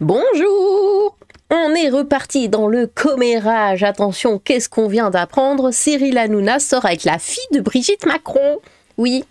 Bonjour! On est reparti dans le commérage. Attention, qu'est-ce qu'on vient d'apprendre? Cyril Hanouna sort avec la fille de Brigitte Macron. Oui,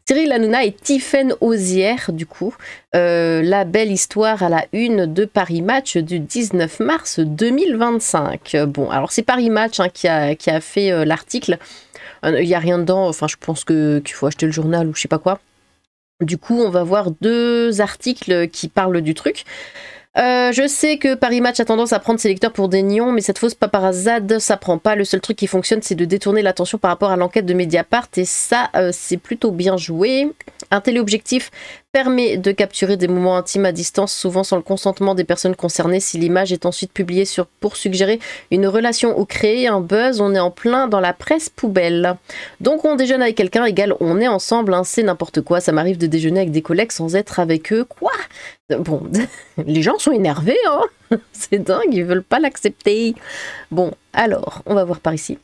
Cyril Hanouna et Tiffaine Auzière, du coup. La belle histoire à la une de Paris Match du 19 mars 2025. Bon, alors c'est Paris Match qui a fait l'article. Il n'y a rien dedans, enfin je pense qu'il faut acheter le journal ou je sais pas quoi. Du coup, on va voir deux articles qui parlent du truc. Je sais que Paris Match a tendance à prendre ses lecteurs pour des nions, mais cette fausse paparazade, ça prend pas. Le seul truc qui fonctionne, c'est de détourner l'attention par rapport à l'enquête de Mediapart, et ça, c'est plutôt bien joué. Un téléobjectif permet de capturer des moments intimes à distance, souvent sans le consentement des personnes concernées. Si l'image est ensuite publiée pour suggérer une relation ou créer un buzz, on est en plein dans la presse poubelle. Donc on déjeune avec quelqu'un égale on est ensemble, hein, c'est n'importe quoi. Ça m'arrive de déjeuner avec des collègues sans être avec eux. Quoi? Bon, les gens sont énervés, hein. C'est dingue, ils veulent pas l'accepter. Bon, alors, on va voir par ici.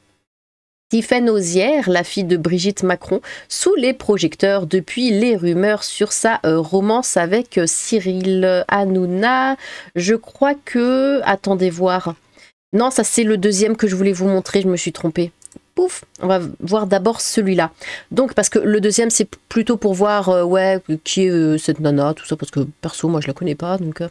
Tiffaine Auzière, la fille de Brigitte Macron, sous les projecteurs depuis les rumeurs sur sa romance avec Cyril Hanouna. Je crois que... Attendez voir. Non, ça c'est le deuxième que je voulais vous montrer, je me suis trompée. Pouf, on va voir d'abord celui-là. Donc, parce que le deuxième, c'est plutôt pour voir ouais, qui est cette nana, tout ça, parce que perso, moi, je la connais pas. Donc,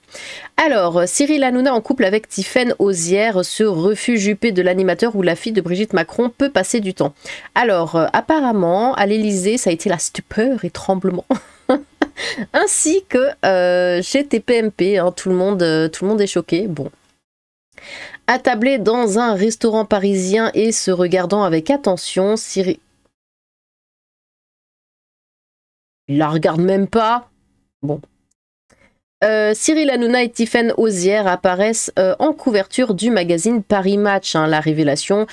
Alors, Cyril Hanouna en couple avec Tiffaine Auzière, ce refuge huppé de l'animateur où la fille de Brigitte Macron peut passer du temps. Alors, apparemment, à l'Élysée, ça a été la stupeur et tremblement. Ainsi que chez TPMP, hein, tout le monde est choqué. Bon. Attablé dans un restaurant parisien et se regardant avec attention, Cyril... Il la regarde même pas. Bon. Cyril Hanouna et Tiffaine Auzière apparaissent en couverture du magazine Paris Match. Hein, la révélation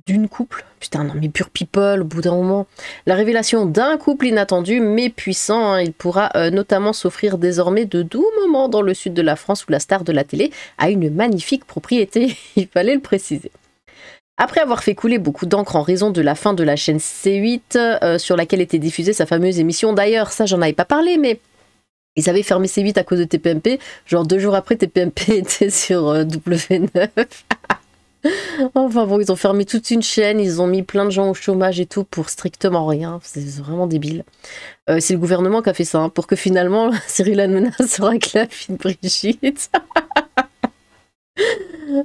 d'une couple. Putain, non mais pure people, au bout d'un moment. La révélation d'un couple inattendu mais puissant. Hein, il pourra notamment s'offrir désormais de doux moments dans le sud de la France où la star de la télé a une magnifique propriété. Il fallait le préciser. Après avoir fait couler beaucoup d'encre en raison de la fin de la chaîne C8 sur laquelle était diffusée sa fameuse émission. D'ailleurs, ça j'en avais pas parlé, mais ils avaient fermé C8 à cause de TPMP. Genre 2 jours après, TPMP était sur W9. Enfin bon, ils ont fermé toute une chaîne, ils ont mis plein de gens au chômage et tout pour strictement rien. C'est vraiment débile. C'est le gouvernement qui a fait ça, hein, pour que finalement Cyril Hanouna sera avec la fille de Brigitte.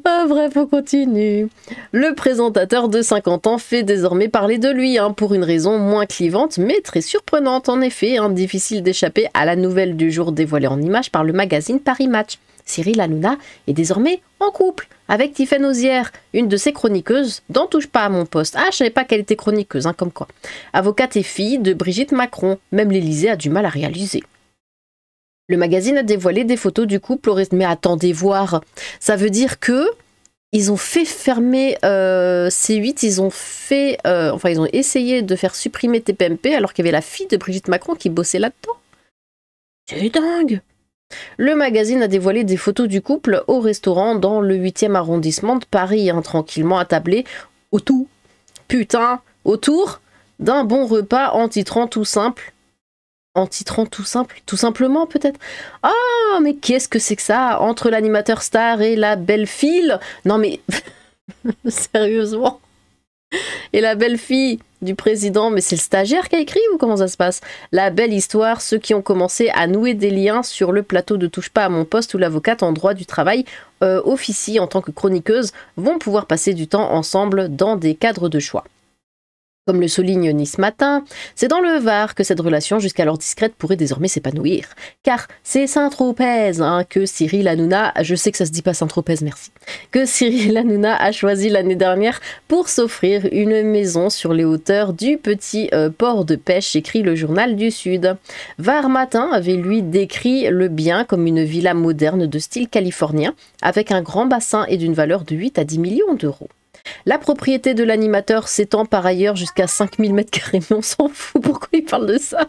Ah, bref, on continue. Le présentateur de 50 ans fait désormais parler de lui, hein, pour une raison moins clivante, mais très surprenante en effet. Hein, difficile d'échapper à la nouvelle du jour dévoilée en images par le magazine Paris Match. Cyril Hanouna est désormais en couple avec Tiffaine Auzière, une de ses chroniqueuses d'En touche pas à mon poste. Ah, je savais pas qu'elle était chroniqueuse, hein, comme quoi. Avocate et fille de Brigitte Macron, même l'Élysée a du mal à réaliser. Le magazine a dévoilé des photos du couple au reste. Mais attendez voir, ça veut dire que ils ont fait fermer C8, ils ont fait, enfin ils ont essayé de faire supprimer TPMP alors qu'il y avait la fille de Brigitte Macron qui bossait là-dedans. C'est dingue. Le magazine a dévoilé des photos du couple au restaurant dans le 8e arrondissement de Paris, hein, tranquillement attablé autour d'un bon repas en titrant tout simple. Tout simplement peut-être. Ah, mais qu'est-ce que c'est que ça? Entre l'animateur star et la belle fille? Non mais, sérieusement. Et la belle-fille du président, mais c'est le stagiaire qui a écrit ou comment ça se passe? La belle histoire, ceux qui ont commencé à nouer des liens sur le plateau de Touche pas à mon poste où l'avocate en droit du travail officie en tant que chroniqueuse vont pouvoir passer du temps ensemble dans des cadres de choix. Comme le souligne Nice Matin, c'est dans le Var que cette relation jusqu'alors discrète pourrait désormais s'épanouir. Car c'est Saint-Tropez que Cyril Hanouna, je sais que ça se dit pas Saint-Tropez, merci, que Cyril Hanouna a choisi l'année dernière pour s'offrir une maison sur les hauteurs du petit port de pêche, écrit le journal du Sud. Var Matin avait lui décrit le bien comme une villa moderne de style californien, avec un grand bassin et d'une valeur de 8 à 10 millions d'euros. La propriété de l'animateur s'étend par ailleurs jusqu'à 5000 m², mais on s'en fout, pourquoi il parle de ça?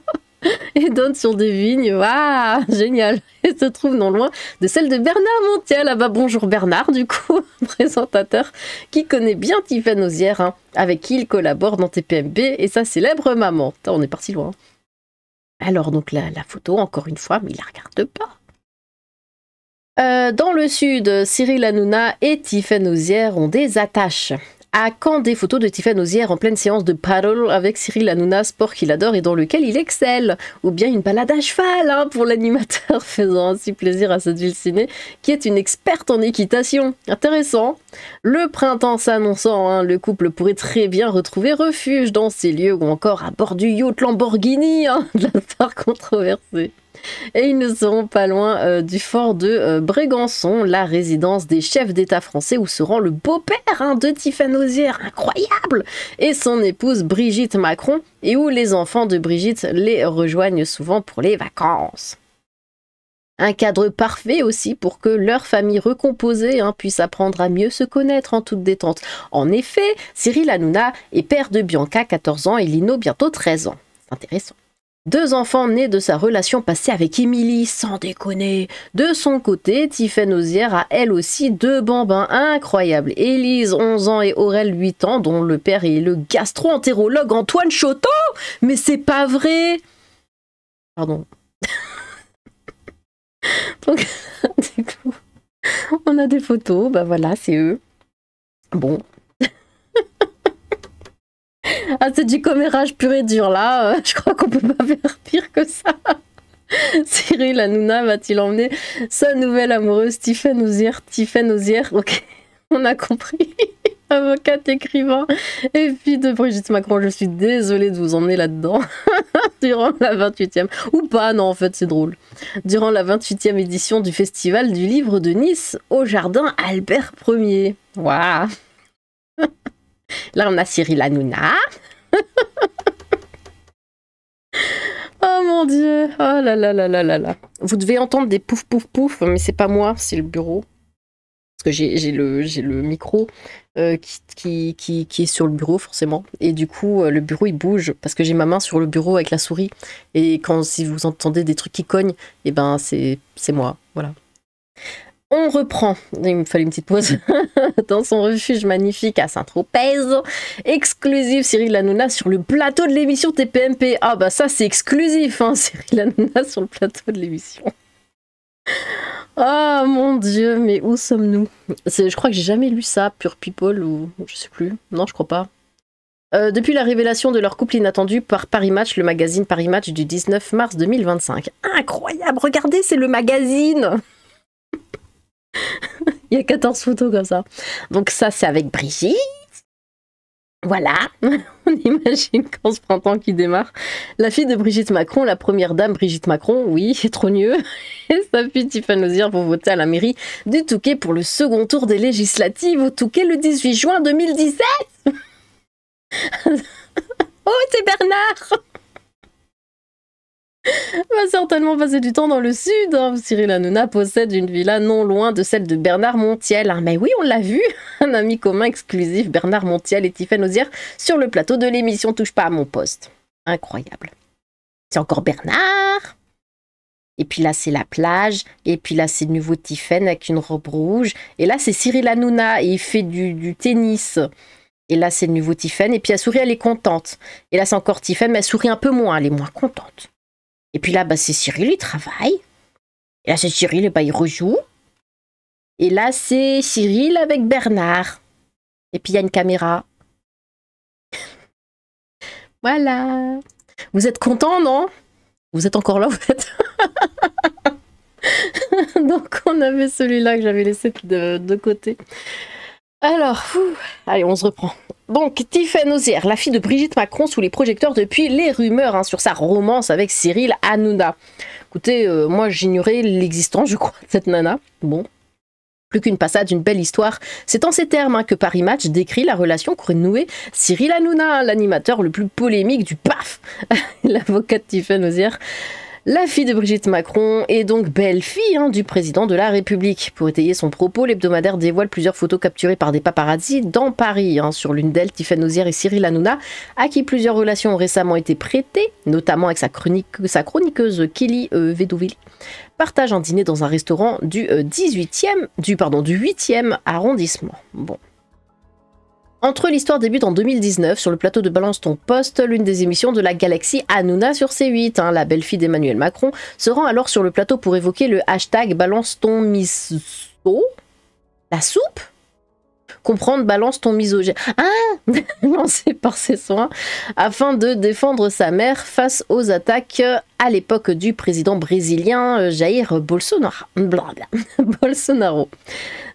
Et donne sur des vignes, waouh, génial. Et se trouve non loin de celle de Bernard Montiel. Là-bas, bonjour Bernard, du coup, présentateur qui connaît bien Tiffaine Auzière, hein, avec qui il collabore dans TPMP et sa célèbre maman. Putain, on est parti loin. Alors donc la photo, encore une fois, mais il la regarde pas. Dans le sud, Cyril Hanouna et Tiphaine Ozière ont des attaches. À quand des photos de Tiphaine Ozière en pleine séance de paddle avec Cyril Hanouna, sport qu'il adore et dans lequel il excelle. Ou bien une balade à cheval hein, pour l'animateur, faisant ainsi plaisir à cette ville ciné qui est une experte en équitation. Intéressant. Le printemps s'annonçant, hein, le couple pourrait très bien retrouver refuge dans ces lieux ou encore à bord du yacht Lamborghini hein, de la star controversée. Et ils ne seront pas loin du fort de Brégançon, la résidence des chefs d'État français où se rend le beau-père hein, de Tiphaine Ozière, incroyable, et son épouse Brigitte Macron, et où les enfants de Brigitte les rejoignent souvent pour les vacances. Un cadre parfait aussi pour que leur famille recomposée hein, puisse apprendre à mieux se connaître en toute détente. En effet, Cyril Hanouna est père de Bianca, 14 ans, et Lino, bientôt 13 ans. C'est intéressant. 2 enfants nés de sa relation passée avec Émilie, sans déconner. De son côté, Tiphaine Ozière a elle aussi 2 bambins incroyables. Élise, 11 ans, et Aurel, 8 ans, dont le père est le gastro-entérologue Antoine Choteau. Mais c'est pas vrai! Pardon. Donc, du coup, on a des photos, bah voilà, c'est eux. Bon. Ah, c'est du commérage pur et dur, là. Je crois qu'on peut pas faire pire que ça. Cyril Hanouna va-t-il emmener sa nouvelle amoureuse Tiphaine Ozière? Tiphaine Ozière, ok, on a compris. Avocate, écrivain et fille de Brigitte Macron. Je suis désolée de vous emmener là-dedans. Durant la 28e, ou pas, non, en fait, c'est drôle. Durant la 28e édition du Festival du Livre de Nice, au jardin Albert Ier. Waouh. Là, on a Cyril Hanouna. Oh mon Dieu. Oh là là là là là là. Vous devez entendre des pouf pouf pouf, mais c'est pas moi, c'est le bureau. Parce que j'ai le micro qui est sur le bureau, forcément. Et du coup, le bureau, il bouge. Parce que j'ai ma main sur le bureau avec la souris. Et si vous entendez des trucs qui cognent, eh ben, c'est moi. Voilà. On reprend. Il me fallait une petite pause. Dans son refuge magnifique à Saint-Tropez. Exclusif Cyril Hanouna sur le plateau de l'émission TPMP. Ah bah ça, c'est exclusif, hein, Cyril Hanouna sur le plateau de l'émission. Ah mon Dieu, mais où sommes-nous? Je crois que j'ai jamais lu ça, Pure People, ou je sais plus. Non, je crois pas. Depuis la révélation de leur couple inattendu par Paris Match, le magazine Paris Match du 19 mars 2025. Incroyable, regardez, c'est le magazine. Il y a 14 photos comme ça. Donc ça, c'est avec Brigitte. Voilà, on imagine qu'en ce printemps qui démarre, la fille de Brigitte Macron, la première dame Brigitte Macron, oui, c'est trop mieux, et sa fille Tiphaine Ozière vont voter à la mairie du Touquet pour le second tour des législatives au Touquet le 18 juin 2017. Oh, c'est Bernard. Va certainement passer du temps dans le sud. Hein. Cyril Hanouna possède une villa non loin de celle de Bernard Montiel. Hein. Mais oui, on l'a vu. Un ami commun exclusif, Bernard Montiel et Tiphaine Ozière, sur le plateau de l'émission Touche pas à mon poste. Incroyable. C'est encore Bernard. Et puis là, c'est la plage. Et puis là, c'est nouveau Tiphaine avec une robe rouge. Et là, c'est Cyril Hanouna et il fait du tennis. Et là, c'est le nouveau Tiphaine. Et puis elle sourit, elle est contente. Et là, c'est encore Tiphaine, mais elle sourit un peu moins. Elle est moins contente. Et puis là, bah, c'est Cyril, il travaille. Et là, c'est Cyril, et bah, il rejoue. Et là, c'est Cyril avec Bernard. Et puis, il y a une caméra. Voilà. Vous êtes contents, non? Vous êtes encore là, vous êtes... Donc, on avait celui-là que j'avais laissé de côté. Alors, allez, on se reprend. Donc, Tiphaine Ozière, la fille de Brigitte Macron sous les projecteurs depuis les rumeurs hein, sur sa romance avec Cyril Hanouna. Écoutez, moi j'ignorais l'existence, je crois, de cette nana. Bon, plus qu'une passade d'une belle histoire. C'est en ces termes hein, que Paris Match décrit la relation qu'aurait nouée Cyril Hanouna, l'animateur le plus polémique du PAF. L'avocate Tiphaine Ozière, la fille de Brigitte Macron est donc belle-fille hein, du président de la République. Pour étayer son propos, l'hebdomadaire dévoile plusieurs photos capturées par des paparazzis dans Paris. Hein. Sur l'une d'elles, Tiphaine Ozière et Cyril Hanouna, à qui plusieurs relations ont récemment été prêtées, notamment avec sa chroniqueuse Kelly Vedouville, partagent un dîner dans un restaurant du 8e arrondissement. Bon. Entre l'histoire débute en 2019 sur le plateau de Balance ton poste, l'une des émissions de la galaxie Hanouna sur C8. La belle-fille d'Emmanuel Macron se rend alors sur le plateau pour évoquer le hashtag Balance ton miso. La soupe? Comprendre balance ton misogyne. Ah lancé par ses soins afin de défendre sa mère face aux attaques à l'époque du président brésilien Jair Bolsonaro. Bolsonaro.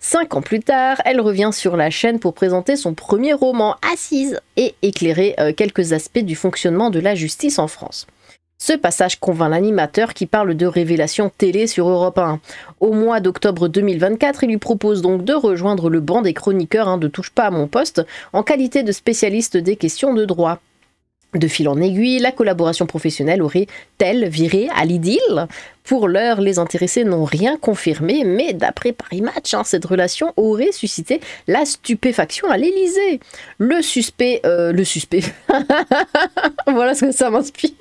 5 ans plus tard, elle revient sur la chaîne pour présenter son premier roman, Assise, et éclairer quelques aspects du fonctionnement de la justice en France. Ce passage convainc l'animateur qui parle de révélation télé sur Europe 1. Au mois d'octobre 2024, il lui propose donc de rejoindre le banc des chroniqueurs de Touche pas à mon poste en qualité de spécialiste des questions de droit. De fil en aiguille, la collaboration professionnelle aurait-elle viré à l'idylle? Pour l'heure, les intéressés n'ont rien confirmé, mais d'après Paris Match, cette relation aurait suscité la stupéfaction à l'Élysée. Le suspect, voilà ce que ça m'inspire.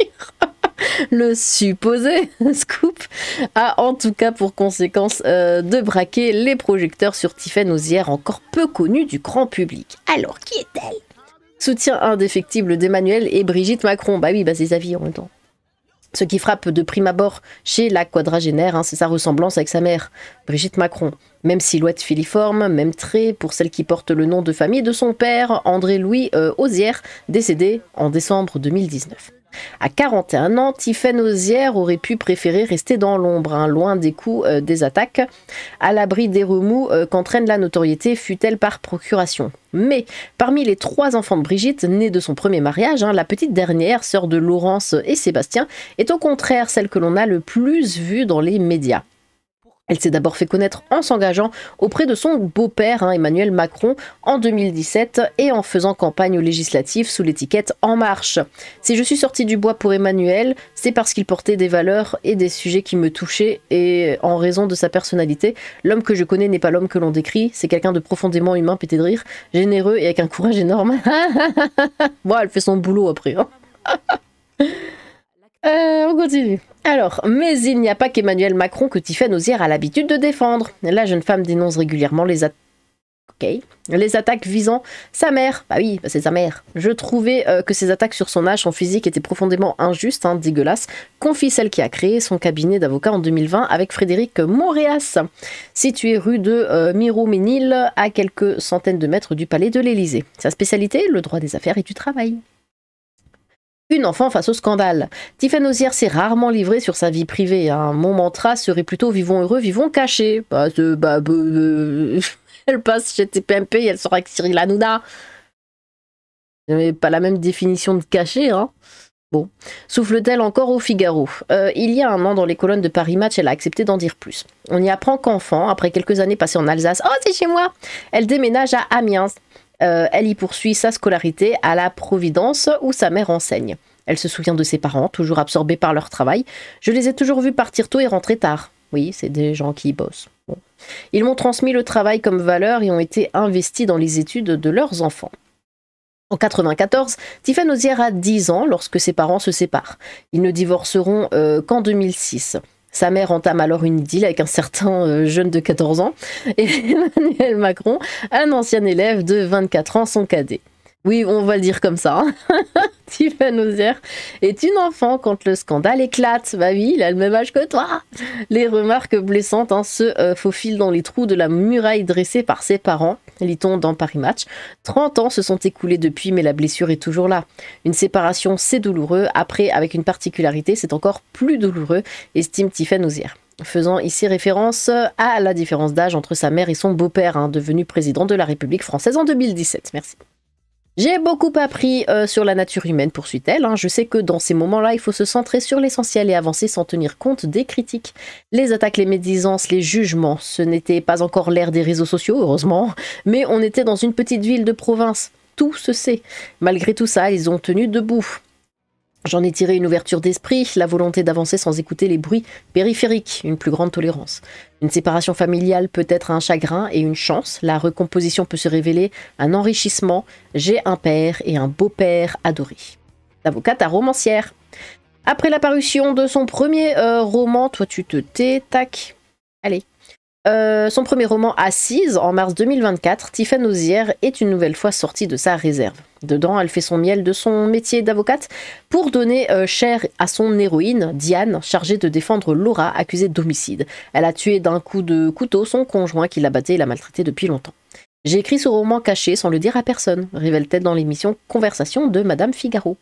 Le supposé scoop a en tout cas pour conséquence de braquer les projecteurs sur Tiffaine Auzière, encore peu connue du grand public. Alors, qui est-elle? Soutien indéfectible d'Emmanuel et Brigitte Macron. Bah oui, c'est sa vie en même temps. Ce qui frappe de prime abord chez la quadragénaire, c'est sa ressemblance avec sa mère, Brigitte Macron. Même silhouette filiforme, même trait pour celle qui porte le nom de famille de son père, André-Louis Auzière, décédé en décembre 2019. À 41 ans, Tiffaine Auzière aurait pu préférer rester dans l'ombre, loin des coups des attaques, à l'abri des remous qu'entraîne la notoriété, fût-elle par procuration. Mais parmi les 3 enfants de Brigitte, nés de son premier mariage, la petite dernière, sœur de Laurence et Sébastien, est au contraire celle que l'on a le plus vue dans les médias. Elle s'est d'abord fait connaître en s'engageant auprès de son beau-père, Emmanuel Macron, en 2017 et en faisant campagne aux législatives sous l'étiquette En Marche. Si je suis sortie du bois pour Emmanuel, c'est parce qu'il portait des valeurs et des sujets qui me touchaient et en raison de sa personnalité. L'homme que je connais n'est pas l'homme que l'on décrit, c'est quelqu'un de profondément humain, pété de rire, généreux et avec un courage énorme. Bon, elle fait son boulot après. On continue. Alors, mais il n'y a pas qu'Emmanuel Macron que Tiffaine Auzière a l'habitude de défendre. La jeune femme dénonce régulièrement les attaques visant sa mère. Bah oui, c'est sa mère. Je trouvais que ces attaques sur son âge, son physique étaient profondément injustes, dégueulasses. Confie celle qui a créé son cabinet d'avocat en 2020 avec Frédéric Montréas, situé rue de Miromesnil, à quelques centaines de mètres du palais de l'Élysée. Sa spécialité, le droit des affaires et du travail. Une enfant face au scandale. Tiffaine Auzière s'est rarement livrée sur sa vie privée. Mon mantra serait plutôt vivons heureux, vivons cachés. Elle passe chez TPMP et elle sera avec Cyril Hanouna. Mais pas la même définition de caché, Bon. Souffle-t-elle encore au Figaro? Il y a un an, dans les colonnes de Paris Match, elle a accepté d'en dire plus. On y apprend qu'enfant, après quelques années passées en Alsace, oh c'est chez moi, elle déménage à Amiens. Elle y poursuit sa scolarité à la Providence où sa mère enseigne. Elle se souvient de ses parents, toujours absorbés par leur travail. Je les ai toujours vus partir tôt et rentrer tard. Oui, c'est des gens qui bossent. Bon. Ils m'ont transmis le travail comme valeur et ont été investis dans les études de leurs enfants. En 1994, Tiffaine Auzière a 10 ans lorsque ses parents se séparent. Ils ne divorceront qu'en 2006. Sa mère entame alors une idylle avec un certain jeune de 14 ans et Emmanuel Macron, un ancien élève de 24 ans, son cadet. Oui, on va le dire comme ça. Tiffaine Auzière est une enfant quand le scandale éclate. Bah oui, il a le même âge que toi. Les remarques blessantes se faufilent dans les trous de la muraille dressée par ses parents, lit-on dans Paris Match. 30 ans se sont écoulés depuis, mais la blessure est toujours là. Une séparation, c'est douloureux. Après, avec une particularité, c'est encore plus douloureux, estime Tiffaine Auzière. Faisant ici référence à la différence d'âge entre sa mère et son beau-père, devenu président de la République française en 2017. Merci. J'ai beaucoup appris sur la nature humaine, poursuit-elle. Je sais que dans ces moments-là, il faut se centrer sur l'essentiel et avancer sans tenir compte des critiques. Les attaques, les médisances, les jugements, ce n'était pas encore l'ère des réseaux sociaux, heureusement, mais on était dans une petite ville de province. Tout se sait. Malgré tout ça, ils ont tenu debout. J'en ai tiré une ouverture d'esprit, la volonté d'avancer sans écouter les bruits périphériques, une plus grande tolérance. Une séparation familiale peut être un chagrin et une chance, la recomposition peut se révéler un enrichissement. J'ai un père et un beau-père adorés. Avocate à romancière. Après la parution de son premier roman, toi tu te tais, tac. Allez. Son premier roman Assise, en mars 2024, Tiphaine Auzière est une nouvelle fois sortie de sa réserve. Dedans, elle fait son miel de son métier d'avocate pour donner chair à son héroïne, Diane, chargée de défendre Laura, accusée d'homicide. Elle a tué d'un coup de couteau son conjoint qui la battait et la maltraitait depuis longtemps. J'ai écrit ce roman caché sans le dire à personne, révèle-t-elle dans l'émission Conversation de Madame Figaro.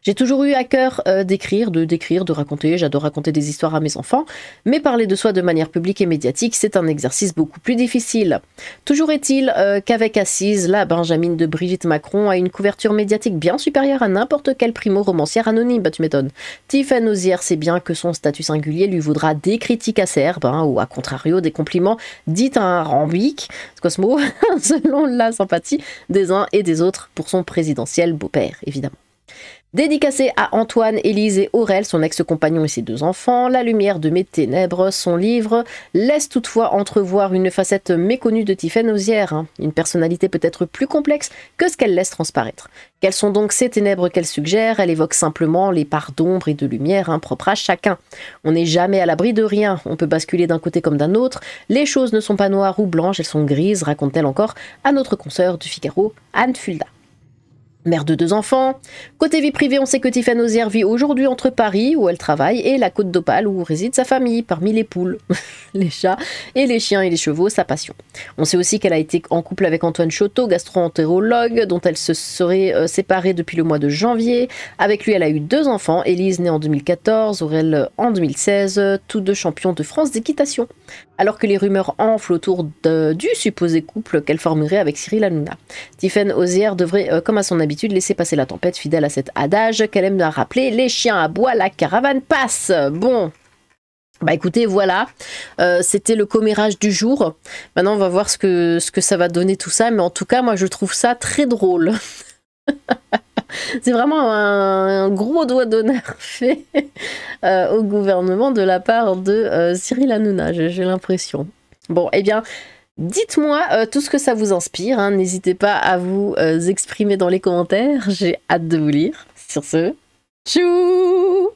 J'ai toujours eu à cœur d'écrire, de raconter, j'adore raconter des histoires à mes enfants, mais parler de soi de manière publique et médiatique, c'est un exercice beaucoup plus difficile. Toujours est-il qu'avec Assise, la Benjamine de Brigitte Macron a une couverture médiatique bien supérieure à n'importe quelle primo-romancière anonyme, bah tu m'étonnes. Tiphaine Auzière sait bien que son statut singulier lui vaudra des critiques acerbes, ou à contrario des compliments dits arambiques, c'est quoi ce mot, selon la sympathie des uns et des autres pour son présidentiel beau-père, évidemment. Dédicacé à Antoine, Élise et Aurel, son ex-compagnon et ses 2 enfants, La lumière de mes ténèbres, son livre, laisse toutefois entrevoir une facette méconnue de Tiphaine Auzière, une personnalité peut-être plus complexe que ce qu'elle laisse transparaître. Quelles sont donc ces ténèbres qu'elle suggère? Elle évoque simplement les parts d'ombre et de lumière propres à chacun. On n'est jamais à l'abri de rien, on peut basculer d'un côté comme d'un autre, les choses ne sont pas noires ou blanches, elles sont grises, raconte-t-elle encore à notre consoeur du Figaro, Anne Fulda. Mère de 2 enfants. Côté vie privée, on sait que Tiphaine Auzière vit aujourd'hui entre Paris, où elle travaille, et la Côte d'Opale, où réside sa famille, parmi les poules, les chats et les chiens et les chevaux, sa passion. On sait aussi qu'elle a été en couple avec Antoine Chotteau, gastro-entérologue, dont elle se serait séparée depuis le mois de janvier. Avec lui, elle a eu 2 enfants, Élise née en 2014, Aurel en 2016, tous 2 champions de France d'équitation. Alors que les rumeurs enflent autour du supposé couple qu'elle formerait avec Cyril Hanouna. Tiphaine Auzière devrait, comme à son habitude, laisser passer la tempête, fidèle à cet adage qu'elle aime bien rappeler, les chiens aboient, la caravane passe. Bon, bah écoutez, voilà, c'était le commérage du jour. Maintenant, on va voir ce que ça va donner tout ça, mais en tout cas, moi, je trouve ça très drôle. C'est vraiment un gros doigt d'honneur fait au gouvernement de la part de Cyril Hanouna, j'ai l'impression. Bon, eh bien, dites-moi tout ce que ça vous inspire, n'hésitez pas à vous exprimer dans les commentaires, j'ai hâte de vous lire. Sur ce, tchou!